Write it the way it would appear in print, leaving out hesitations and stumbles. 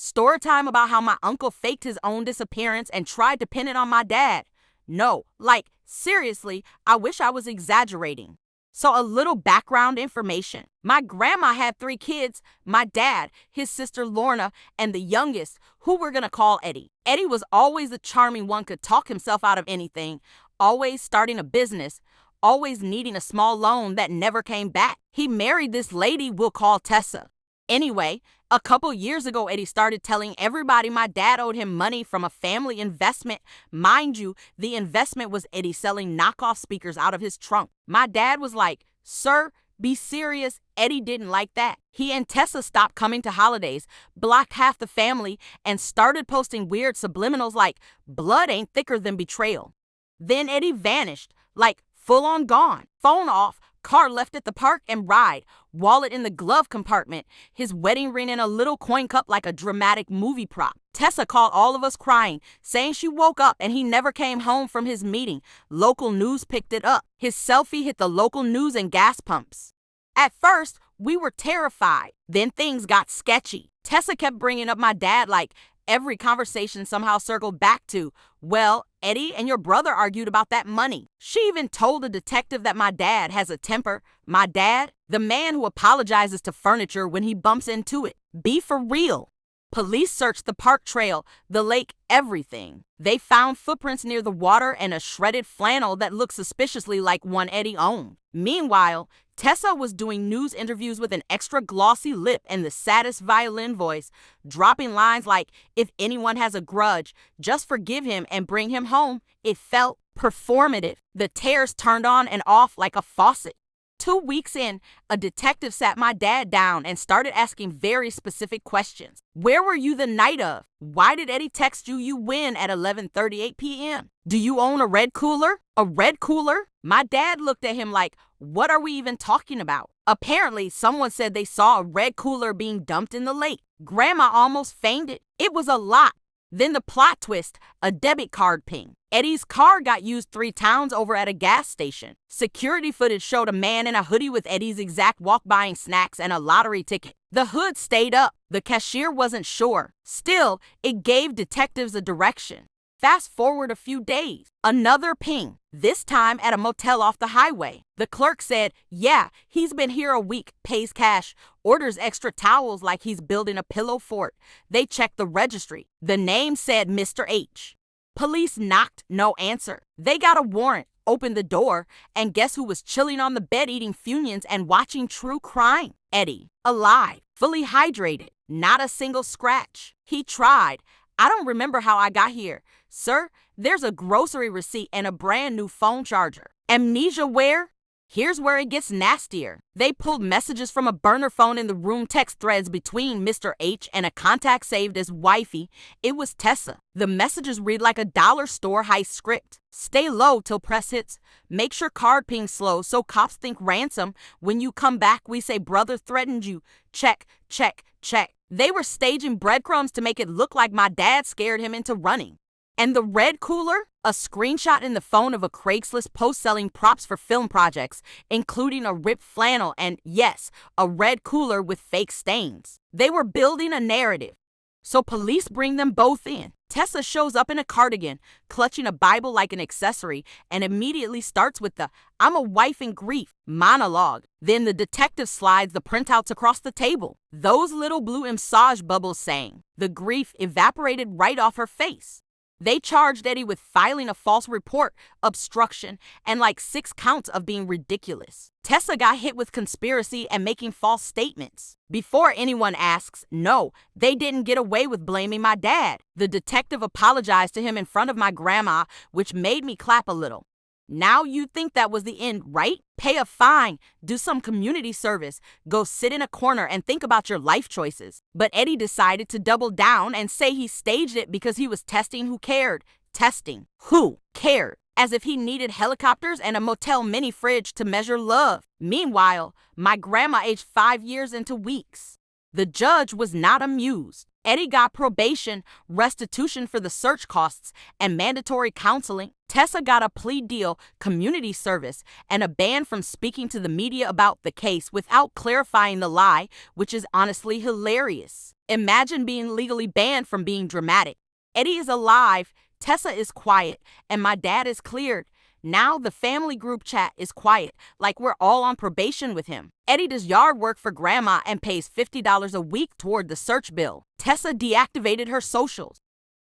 Story time about how my uncle faked his own disappearance and tried to pin it on my dad. No, like, seriously, I wish I was exaggerating. So a little background information. My grandma had 3 kids, my dad, his sister Lorna, and the youngest, who we're gonna call Eddie. Eddie was always the charming one, could talk himself out of anything, always starting a business, always needing a small loan that never came back. He married this lady we'll call Tessa. Anyway, a couple years ago, Eddie started telling everybody my dad owed him money from a family investment. Mind you, the investment was Eddie selling knockoff speakers out of his trunk. My dad was like, "Sir, be serious." Eddie didn't like that. He and Tessa stopped coming to holidays, blocked half the family, and started posting weird subliminals like, "Blood ain't thicker than betrayal." Then Eddie vanished, like full on gone. Phone off, car left at the park and ride, wallet in the glove compartment, his wedding ring in a little coin cup like a dramatic movie prop. Tessa called all of us crying, saying she woke up and he never came home from his meeting. Local news picked it up. His selfie hit the local news and gas pumps. At first, we were terrified. Then things got sketchy. Tessa kept bringing up my dad like every conversation somehow circled back to, "Well, Eddie and your brother argued about that money." She even told a detective that my dad has a temper. My dad, the man who apologizes to furniture when he bumps into it. Be for real. Police searched the park trail, the lake, everything. They found footprints near the water and a shredded flannel that looked suspiciously like one Eddie owned. Meanwhile, Tessa was doing news interviews with an extra glossy lip and the saddest violin voice, dropping lines like, "If anyone has a grudge, just forgive him and bring him home." It felt performative. The tears turned on and off like a faucet. 2 weeks in, a detective sat my dad down and started asking very specific questions. "Where were you the night of? Why did Eddie text you win at 11:38 p.m.? Do you own a red cooler? A red cooler?" My dad looked at him like, "What are we even talking about?" Apparently, someone said they saw a red cooler being dumped in the lake. Grandma almost fainted. It was a lot. Then the plot twist, a debit card ping. Eddie's car got used 3 times over at a gas station. Security footage showed a man in a hoodie with Eddie's exact walk buying snacks and a lottery ticket. The hood stayed up. The cashier wasn't sure. Still, it gave detectives a direction. Fast forward a few days, another ping, this time at a motel off the highway. The clerk said, "Yeah, he's been here a week, pays cash, orders extra towels like he's building a pillow fort." They checked the registry. The name said Mr. H. Police knocked, no answer. They got a warrant, opened the door, and guess who was chilling on the bed eating Funyuns and watching true crime? Eddie, alive, fully hydrated, not a single scratch. He tried. "I don't remember how I got here. Sir, there's a grocery receipt and a brand new phone charger." Amnesia where? Here's where it gets nastier. They pulled messages from a burner phone in the room text threads between Mr. H and a contact saved as wifey. It was Tessa. The messages read like a dollar store heist script. "Stay low till press hits. Make sure card pings slow so cops think ransom. When you come back, we say brother threatened you. Check, check, check." They were staging breadcrumbs to make it look like my dad scared him into running. And the red cooler? A screenshot in the phone of a Craigslist post selling props for film projects, including a ripped flannel and, yes, a red cooler with fake stains. They were building a narrative. So police bring them both in. Tessa shows up in a cardigan, clutching a Bible like an accessory, and immediately starts with the "I'm a wife in grief" monologue. Then the detective slides the printouts across the table. Those little blue massage bubbles sang. The grief evaporated right off her face. They charged Eddie with filing a false report, obstruction, and like 6 counts of being ridiculous. Tessa got hit with conspiracy and making false statements. Before anyone asks, no, they didn't get away with blaming my dad. The detective apologized to him in front of my grandma, which made me clap a little. Now you'd think that was the end, right? Pay a fine, do some community service, go sit in a corner and think about your life choices. But Eddie decided to double down and say he staged it because he was testing who cared. Testing who cared? As if he needed helicopters and a motel mini fridge to measure love. Meanwhile, my grandma aged 5 years into weeks. The judge was not amused. Eddie got probation, restitution for the search costs, and mandatory counseling. Tessa got a plea deal, community service, and a ban from speaking to the media about the case without clarifying the lie, which is honestly hilarious. Imagine being legally banned from being dramatic. Eddie is alive, Tessa is quiet, and my dad is cleared. Now the family group chat is quiet, like we're all on probation with him. Eddie does yard work for grandma and pays $50 a week toward the search bill. Tessa deactivated her socials.